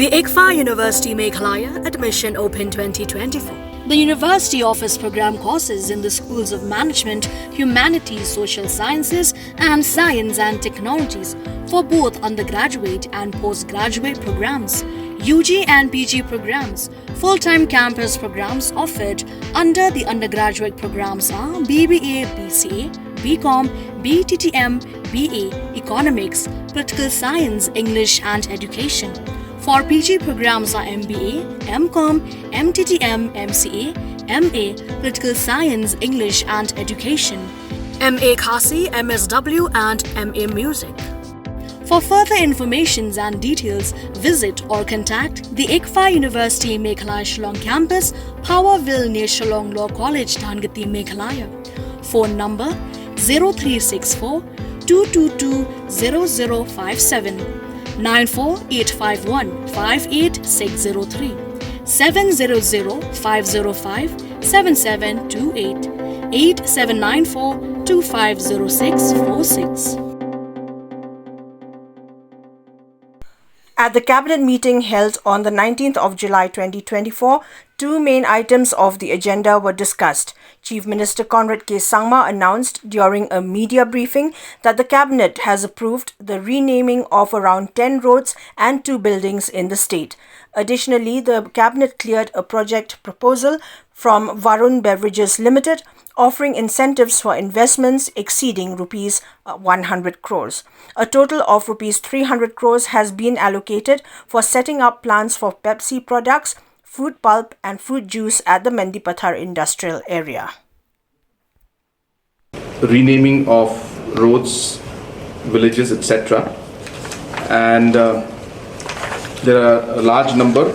The ICFA University Meghalaya admission open 2024. The university offers program courses in the schools of management, humanities, social sciences and science and technologies for both undergraduate and postgraduate programs, UG and PG programs. Full-time campus programs offered under the undergraduate programs are BBA, BCA, BCom, BTTM, BA, Economics, Political Science, English and Education. For PG programs are MBA, MCom, MTTM, MCA, MA, Political Science, English and Education, MA Khasi, MSW and MA Music. For further information and details, visit or contact the ICFA University Meghalaya Shillong Campus, Powerville near Shillong Law College, Dhangati, Meghalaya. Phone number 0364 222 0057 94851 58603 700 505 7728 8794 250646. At the Cabinet meeting held on the 19th of July 2024, two main items of the agenda were discussed. Chief Minister Conrad K announced during a media briefing that the Cabinet has approved the renaming of around 10 roads and 2 buildings in the state. Additionally, the Cabinet cleared a project proposal from Varun Beverages Limited offering incentives for investments exceeding rupees 100 crores. A total of rupees 300 crores has been allocated for setting up plants for Pepsi products, fruit pulp and fruit juice at the Mendipathar Industrial area. Renaming of roads, villages, etc. And there are a large number,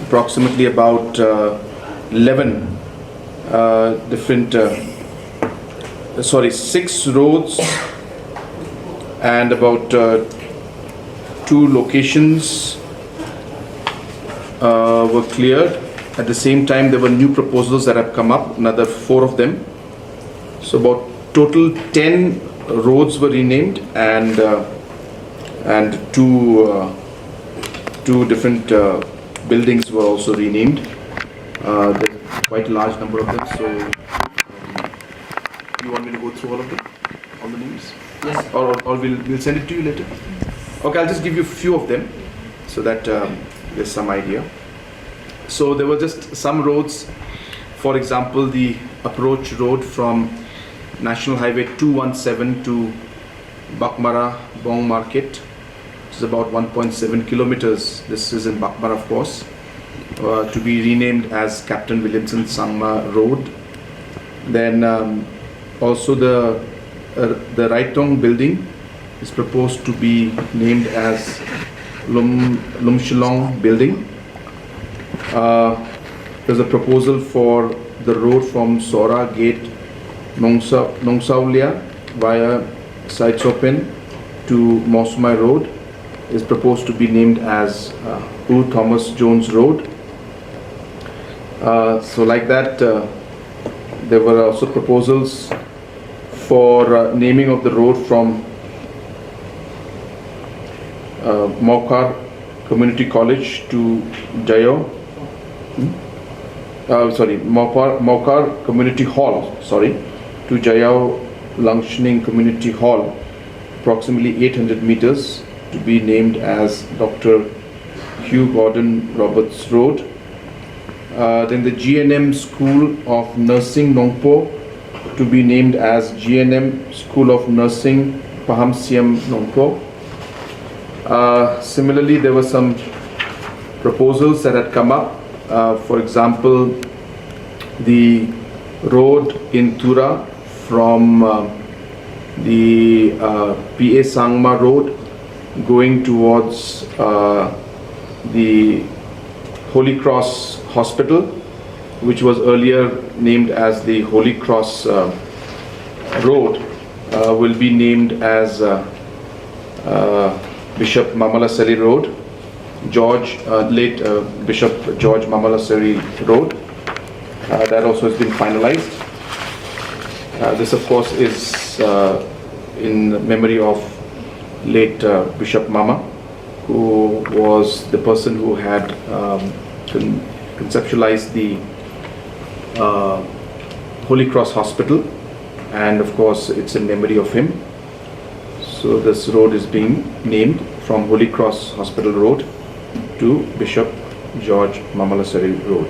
approximately about 11 6 roads and about 2 locations were cleared. At the same time, there were new proposals that have come up, another 4 of them. So about total 10 roads were renamed and 2 different buildings were also renamed. There's quite a large number of them, so you want me to go through all of them? All the names? Yes. Or we'll send it to you later? Okay, I'll just give you a few of them so that there's some idea. So there were just some roads, for example, the approach road from National Highway 217 to Bakmara Bong Market, which is about 1.7 kilometers. This is in Bakmara, of course, to be renamed as Captain Williamson Sangma Road. Then also the Raitong building is proposed to be named as Lumshilong building. There's a proposal for the road from Sora Gate Nongsaulia via Saitsopen to Mosmai Road is proposed to be named as U. Thomas Jones Road. So like that, there were also proposals for naming of the road from Maukar Community College to Jayo. Maukar Community Hall, to Jayao Langshaning Community Hall, approximately 800 meters, to be named as Dr. Hugh Gordon Roberts Road. Then the GNM School of Nursing Nongpo to be named as GNM School of Nursing Pahamsiam Nongpo. Similarly, there were some proposals that had come up. For example, the road in Tura from the PA Sangma Road going towards the Holy Cross Hospital, which was earlier named as the Holy Cross Road, will be named as Bishop Mamalasari Road, late Bishop George Mamalasari Road. That also has been finalized. This, of course, is in memory of late Bishop Mama, who was the person who had conceptualized the Holy Cross Hospital, and of course it's in memory of him. So this road is being named from Holy Cross Hospital Road to Bishop George Mamalasari Road.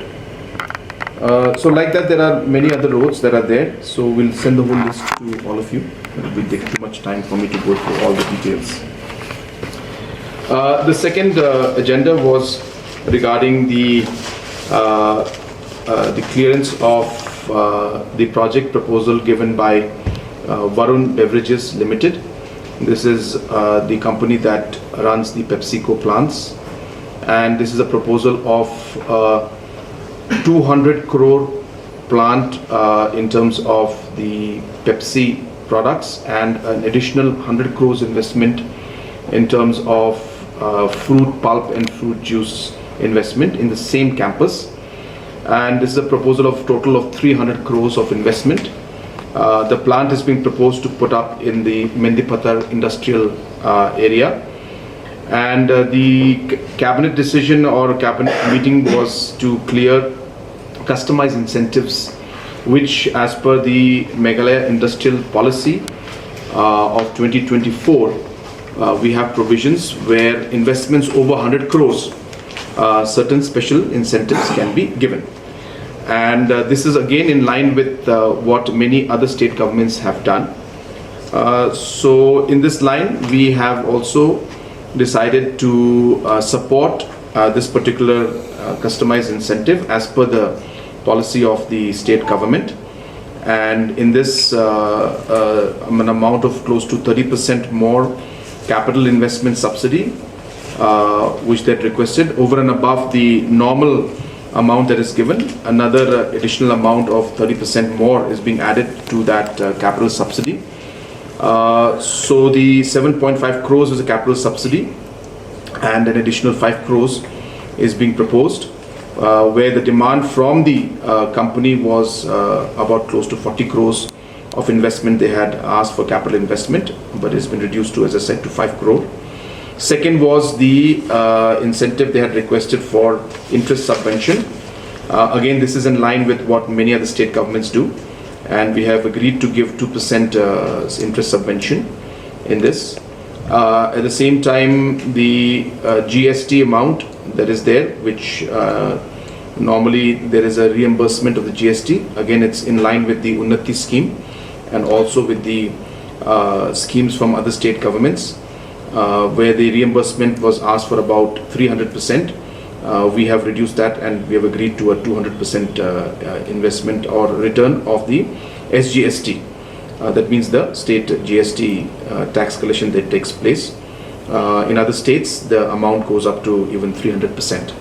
So like that, there are many other roads that are there. So we'll send the whole list to all of you. It will take too much time for me to go through all the details. The second agenda was regarding the clearance of the project proposal given by Varun Beverages Limited. This is the company that runs the PepsiCo plants, and this is a proposal of 200 crore plant in terms of the Pepsi products, and an additional 100 crores investment in terms of fruit pulp and fruit juice investment in the same campus. And this is a proposal of total of 300 crores of investment. The plant is being proposed to put up in the Mendipathar Industrial area. And the cabinet decision or cabinet meeting was to clear customized incentives, which as per the Meghalaya industrial policy of 2024, we have provisions where investments over 100 crores, certain special incentives can be given. And this is again in line with what many other state governments have done. So in this line, we have also decided to support this particular customized incentive as per the policy of the state government. And in this an amount of close to 30% more capital investment subsidy, which they had requested over and above the normal amount that is given. Another additional amount of 30% more is being added to that capital subsidy. So the 7.5 crores is a capital subsidy, and an additional 5 crores is being proposed, where the demand from the company was about close to 40 crores of investment. They had asked for capital investment, but it's been reduced to, as I said, to 5 crore. Second was the incentive they had requested for interest subvention. Again, this is in line with what many other state governments do, and we have agreed to give 2% interest subvention in this. At the same time, the GST amount that is there, which normally there is a reimbursement of the GST. Again, it's in line with the Unnati scheme and also with the schemes from other state governments, where the reimbursement was asked for about 300%. We have reduced that, and we have agreed to a 200% investment or return of the SGST. That means the state GST tax collection that takes place. In other states, the amount goes up to even 300%.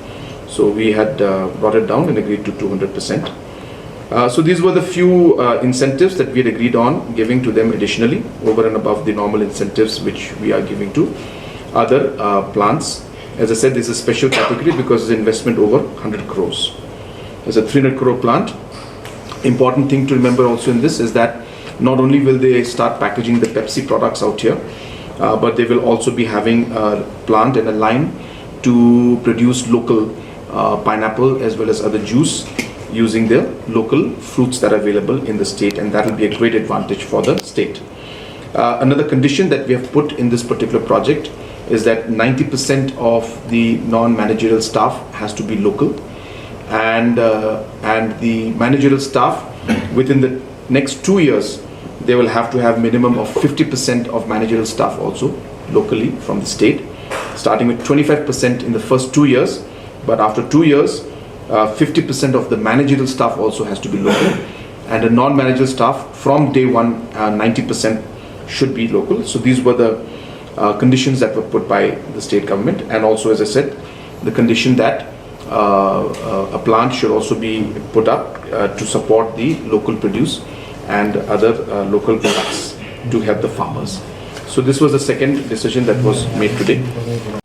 So we had brought it down and agreed to 200%. So these were the few incentives that we had agreed on giving to them additionally over and above the normal incentives which we are giving to other plants. As I said, this is a special category because it's investment over 100 crores. There's a 300 crore plant. Important thing to remember also in this is that not only will they start packaging the Pepsi products out here, but they will also be having a plant and a line to produce local pineapple as well as other juice using the local fruits that are available in the state, and that will be a great advantage for the state. Another condition that we have put in this particular project is that 90% of the non-managerial staff has to be local, and the managerial staff within the next 2 years, they will have to have minimum of 50% of managerial staff also locally from the state, starting with 25% in the first 2 years, but after 2 years 50% of the managerial staff also has to be local, and the non-managerial staff from day one 90% should be local. So these were the conditions that were put by the state government, and also, as I said, the condition that a plant should also be put up to support the local produce and other local products to help the farmers. So this was the second decision that was made today.